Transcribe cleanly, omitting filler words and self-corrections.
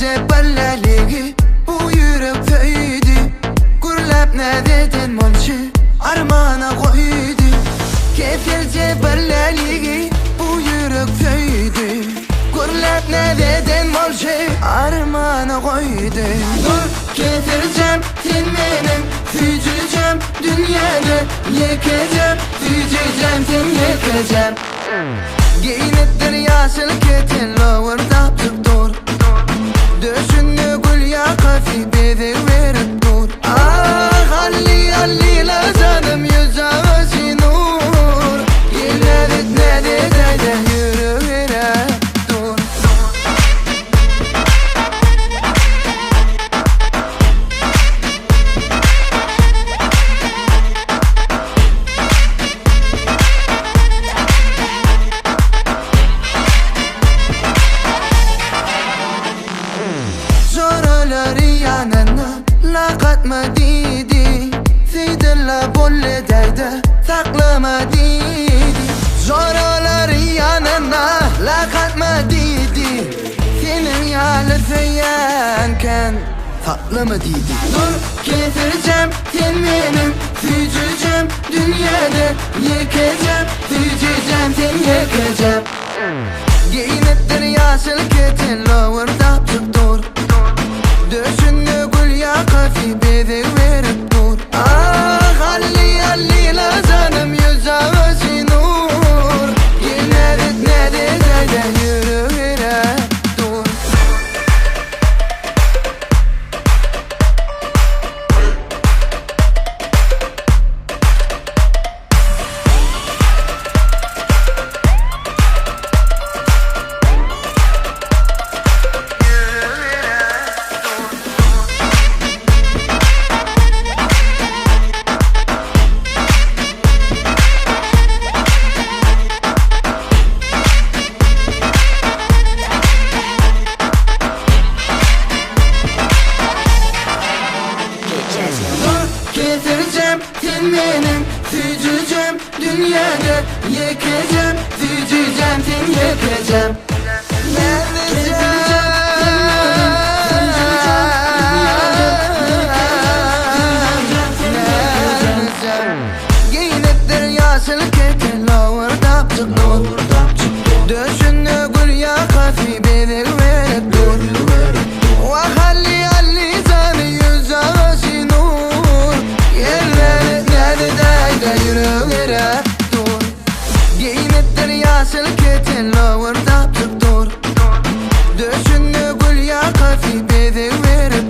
ceballaligi bu yürek feydi Gurlap nededen molşi armana koydu Kefir ceballaligi bu yürek feydi Gurlap nededen molşi armana koydu Dur getireceğim sen benim Fücüleceğim dünyada Yekeceğim fücüleceğim sen yekeceğim Giyinettir yaşıl ketin lovarda tuttur Döşünü gül ya kafi bezi verip dur Ah halli halli la canım yüzağısı nur Yıllarık ne de yürü vere dur Zoraları yanına laqat mı dedi Fidilla bolle derdi saklama dedi Zoraları yanına laqat mı dedi Senin yalı feyanken tatlı mı dedi Dur getireceğim sen benim Fücüleceğim dünyada Yekeceğim fücüleceğim sen yekeceğim Giyinettir yaşıl ketin lovarda tuttur Döşünü gül ya kafi bezi verip dur Ah halli halli la canım yüzağısı nur Yıllarık ne de yürü vere dur Getireceğim sen benim Fücüleceğim dünyada Yekeceğim fücüleceğim sen yekeceğim Giyinettir yaşıl ketin lovarda tuttur Döşünü gül ya kafi bezi verip dur Vah halli halli canı yüzağısı nur Yerleri nerede yürü vere dur Giyinettir yaşıl ketin lovarda tuttur Döşünü gül ya kafi bezi verip